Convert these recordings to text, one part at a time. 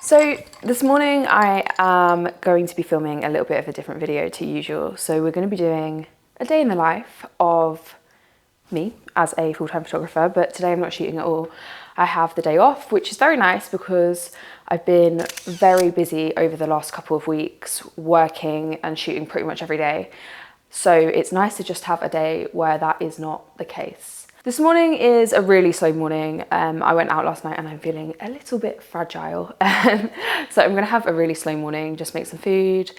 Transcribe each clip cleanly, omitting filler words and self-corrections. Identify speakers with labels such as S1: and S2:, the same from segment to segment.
S1: So this morning I am going to be filming a little bit of a different video to usual. So we're going to be doing a day in the life of me as a full-time photographer, but today I'm not shooting at all. I have the day off, which is very nice because I've been very busy over the last couple of weeks working and shooting pretty much every day. So it's nice to just have a day where that is not the case. This morning is a really slow morning. I went out last night and I'm feeling a little bit fragile. So I'm gonna have a really slow morning, just make some food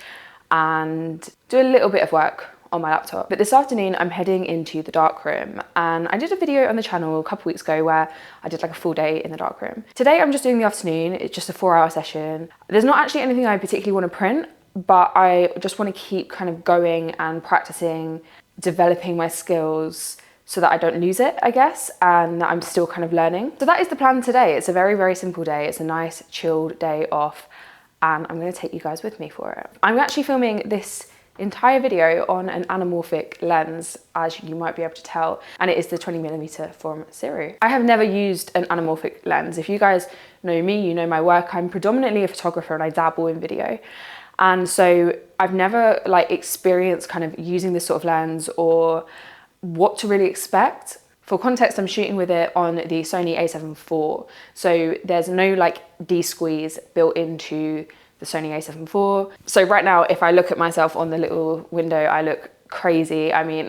S1: and do a little bit of work on my laptop. But this afternoon I'm heading into the darkroom, and I did a video on the channel a couple weeks ago where I did like a full day in the darkroom. Today I'm just doing the afternoon. It's just a 4-hour session. There's not actually anything I particularly want to print, but I just want to keep kind of going and practicing, developing my skills so that I don't lose it, I guess, and I'm still kind of learning. So that is the plan today. It's a very, very simple day. It's a nice chilled day off, and I'm gonna take you guys with me for it. I'm actually filming this entire video on an anamorphic lens, as you might be able to tell, and it is the 20mm from SIRUI. I have never used an anamorphic lens. If you guys know me, you know my work. I'm predominantly a photographer and I dabble in video. And so I've never like experienced kind of using this sort of lens or what to really expect. For context, I'm shooting with it on the Sony a7 IV. So there's no like D-squeeze built into the Sony a7 IV. So right now, if I look at myself on the little window, I look crazy. I mean,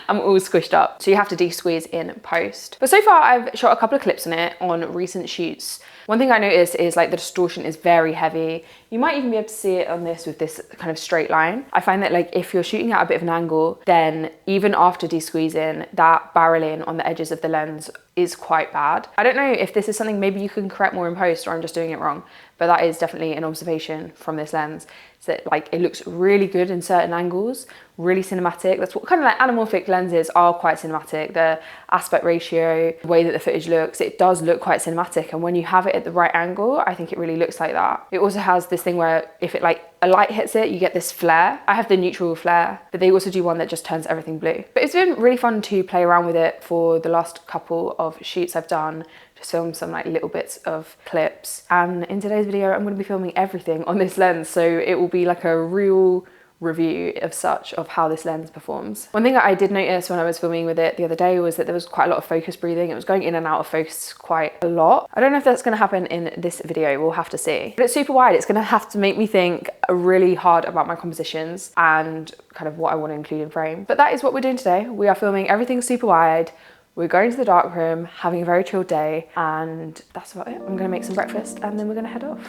S1: I'm all squished up. So you have to de-squeeze in post. But so far I've shot a couple of clips on it on recent shoots. One thing I noticed is like the distortion is very heavy. You might even be able to see it on this with this kind of straight line. I find that like if you're shooting at a bit of an angle, then even after de-squeezing, that barreling on the edges of the lens is quite bad. I don't know if this is something maybe you can correct more in post, or I'm just doing it wrong, but that is definitely an observation from this lens. Is that like it looks really good in certain angles, really cinematic. That's what kind of like anamorphic lenses are, quite cinematic. The aspect ratio, the way that the footage looks, it does look quite cinematic. And when you have it at the right angle, I think it really looks like that. It also has this thing where if it like a light hits it, you get this flare. I have the neutral flare, but they also do one that just turns everything blue. But it's been really fun to play around with it for the last couple of shoots I've done. Just film some like little bits of clips. And in today's video, I'm going to be filming everything on this lens. So it will be like a real review of such of how this lens performs. One thing that I did notice when I was filming with it the other day was that there was quite a lot of focus breathing. It was going in and out of focus quite a lot. I don't know if that's going to happen in this video, we'll have to see. But it's super wide. It's going to have to make me think really hard about my compositions and kind of what I want to include in frame. But that is what we're doing today. We are filming everything super wide. We're going to the darkroom, having a very chilled day, and that's about it. I'm gonna make some breakfast and then we're gonna head off.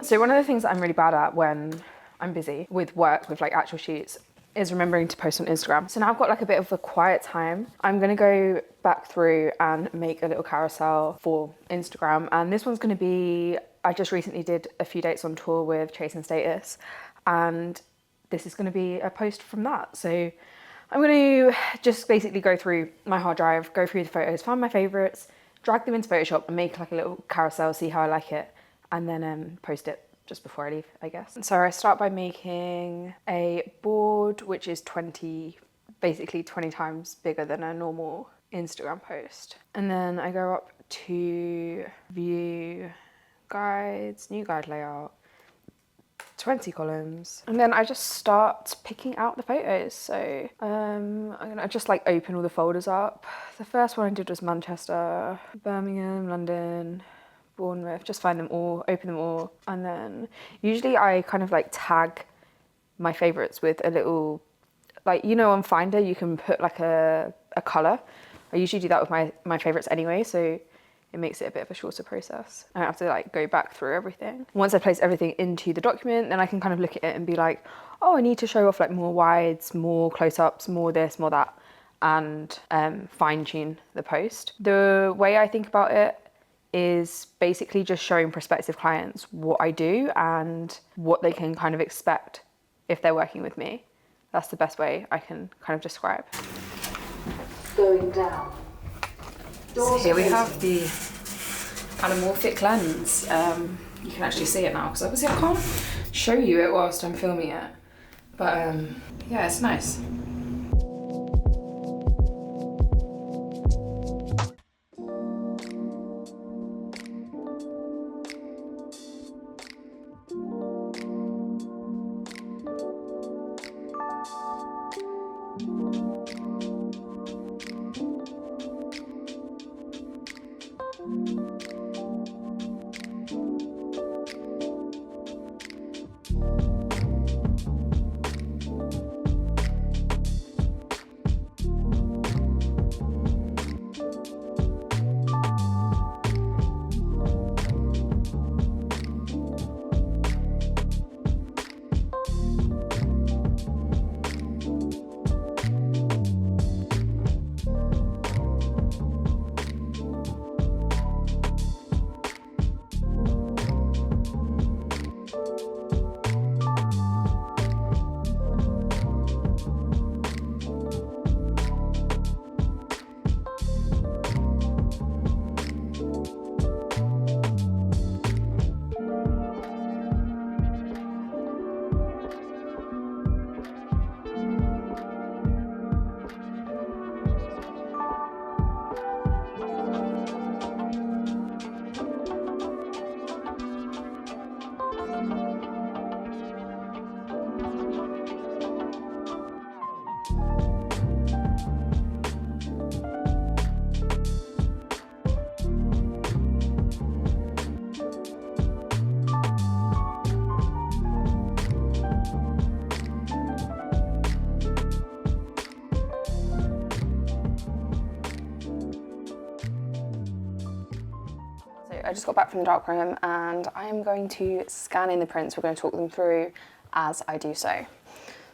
S1: So one of the things that I'm really bad at when I'm busy with work, with like actual shoots, is remembering to post on Instagram. So now I've got like a bit of a quiet time. I'm gonna go back through and make a little carousel for Instagram. And this one's gonna be, I just recently did a few dates on tour with Chasing Status, and this is gonna be a post from that. So I'm going to just basically go through my hard drive, go through the photos, find my favorites, drag them into Photoshop and make like a little carousel, see how I like it, and then post it just before I leave, I guess. So I start by making a board, which is basically 20 times bigger than a normal Instagram post. And then I go up to view, guides, new guide layout, 20 columns, and then I just start picking out the photos. So I'm gonna just like open all the folders up. The first one I did was Manchester, Birmingham, London, Bournemouth. Just find them all, open them all, and then usually I kind of like tag my favorites with a little, like, you know, on Finder you can put like a color. I usually do that with my favorites anyway, so it makes it a bit of a shorter process. I don't have to like go back through everything. Once I place everything into the document, then I can kind of look at it and be like, oh, I need to show off like more wides, more close-ups, more this, more that, and fine tune the post. The way I think about it is basically just showing prospective clients what I do and what they can kind of expect if they're working with me. That's the best way I can kind of describe.
S2: Going down.
S1: So here we have the anamorphic lens. You can actually see it now because obviously I can't show you it whilst I'm filming it, but yeah, it's nice. I just got back from the darkroom and I am going to scan in the prints. We're going to talk them through as I do so.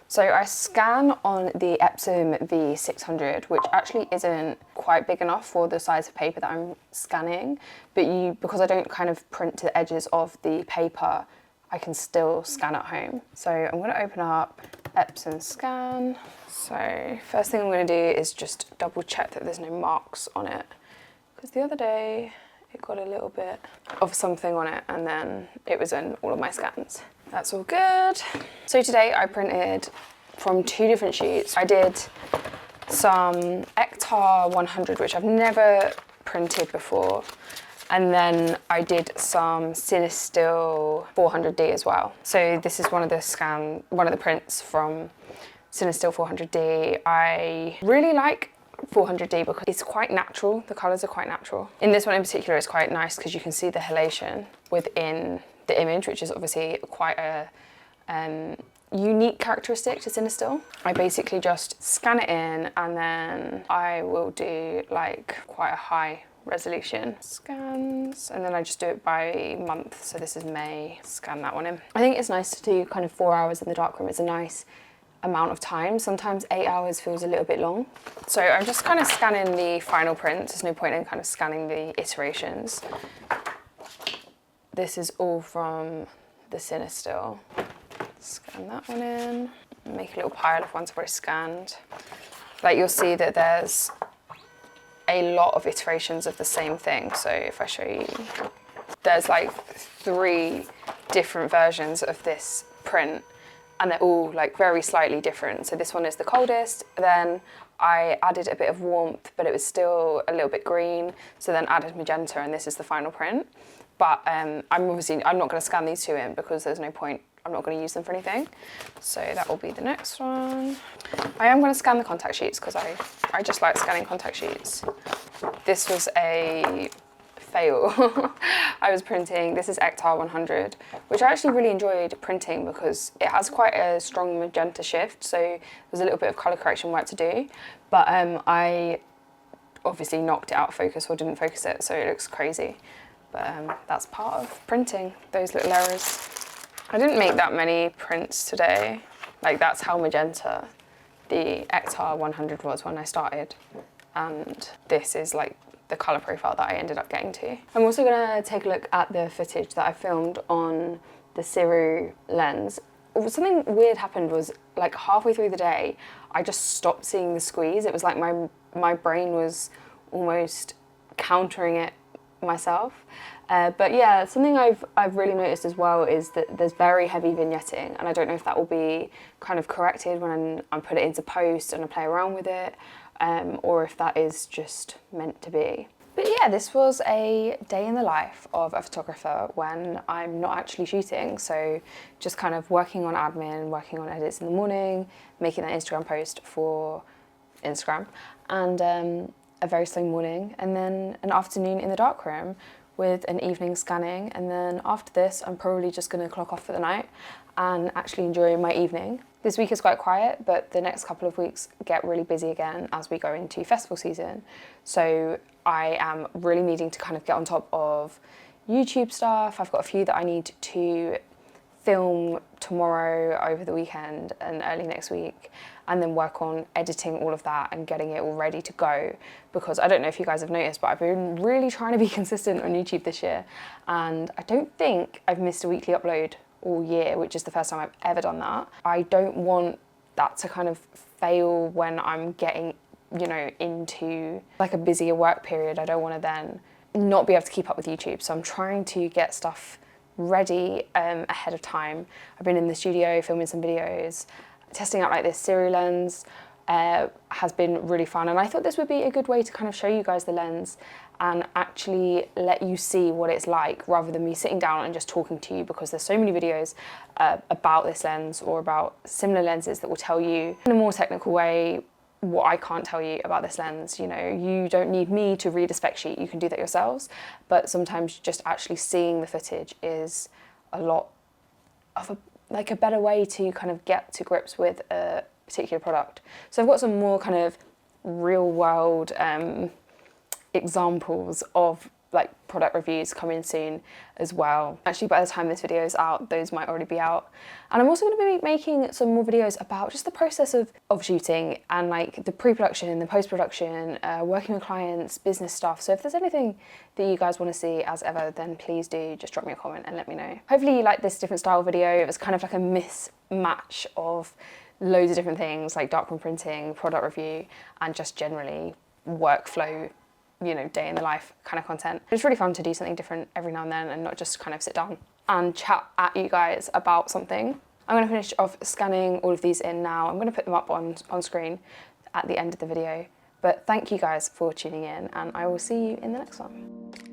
S1: So I scan on the Epson V600, which actually isn't quite big enough for the size of paper that I'm scanning, but because I don't kind of print to the edges of the paper, I can still scan at home. So I'm going to open up Epson Scan. So first thing I'm going to do is just double check that there's no marks on it, because the other day it got a little bit of something on it and then it was in all of my scans. That's all good. So today I printed from 2 different sheets. I did some Hector 100, which I've never printed before. And then I did some Cinestill 400D as well. So this is one of the prints from Cinestill 400D. I really like 400D because it's quite natural. The colours are quite natural. In this one in particular, it's quite nice because you can see the halation within the image, which is obviously quite a unique characteristic to Cinestill. I basically just scan it in and then I will do like quite a high resolution scans, and then I just do it by month. So this is May, scan that one in. I think it's nice to do kind of 4 hours in the darkroom. It's a nice amount of time. Sometimes 8 hours feels a little bit long. So I'm just kind of scanning the final prints. There's no point in kind of scanning the iterations. This is all from the Cinestill. Scan that one in, make a little pile of ones I've already scanned. Like you'll see that there's a lot of iterations of the same thing. So if I show you, there's like 3 different versions of this print and they're all like very slightly different. So this one is the coldest, then I added a bit of warmth, but it was still a little bit green. So then added magenta, and this is the final print. But I'm not going to scan these 2 in because there's no point. I'm not going to use them for anything. So that will be the next one. I am going to scan the contact sheets because I just like scanning contact sheets. This was a fail. I was printing, this is Hector 100, which I actually really enjoyed printing because it has quite a strong magenta shift. So there's a little bit of colour correction work to do. But I obviously knocked it out of focus or didn't focus it, so it looks crazy. But that's part of printing, those little errors. I didn't make that many prints today. Like that's how magenta the Hector 100 was when I started. And this is like the colour profile that I ended up getting to. I'm also gonna take a look at the footage that I filmed on the SIRUI lens. Something weird happened was like halfway through the day, I just stopped seeing the squeeze. It was like my brain was almost countering it myself. But yeah, something I've really noticed as well is that there's very heavy vignetting, and I don't know if that will be kind of corrected when I put it into post and I play around with it, or if that is just meant to be. But yeah, this was a day in the life of a photographer when I'm not actually shooting. So just kind of working on admin, working on edits in the morning, making that Instagram post for Instagram, and a very slow morning, and then an afternoon in the darkroom with an evening scanning. And then after this, I'm probably just going to clock off for the night and actually enjoy my evening. This week is quite quiet, but the next couple of weeks get really busy again as we go into festival season. So I am really needing to kind of get on top of YouTube stuff. I've got a few that I need to film tomorrow, over the weekend and early next week, and then work on editing all of that and getting it all ready to go, because I don't know if you guys have noticed, but I've been really trying to be consistent on YouTube this year, and I don't think I've missed a weekly upload all year, which is the first time I've ever done that. I don't want that to kind of fail when I'm getting, you know, into like a busier work period. I don't want to then not be able to keep up with YouTube, so I'm trying to get stuff ready ahead of time. I've been in the studio filming some videos, testing out like this SIRUI lens has been really fun, and I thought this would be a good way to kind of show you guys the lens and actually let you see what it's like, rather than me sitting down and just talking to you, because there's so many videos about this lens or about similar lenses that will tell you in a more technical way what I can't tell you about this lens. You know, you don't need me to read a spec sheet, you can do that yourselves, but sometimes just actually seeing the footage is a lot of a better way to kind of get to grips with a particular product. So I've got some more kind of real world examples of like product reviews coming soon as well. Actually, by the time this video is out, those might already be out. And I'm also going to be making some more videos about just the process of shooting and like the pre-production, the post-production, working with clients, business stuff. So if there's anything that you guys want to see as ever, then please do just drop me a comment and let me know. Hopefully you like this different style video. It was kind of like a mismatch of loads of different things like darkroom printing, product review, and just generally workflow, you know, day in the life kind of content. It's really fun to do something different every now and then and not just kind of sit down and chat at you guys about something. I'm going to finish off scanning all of these in now. I'm going to put them up on screen at the end of the video. But thank you guys for tuning in, and I will see you in the next one.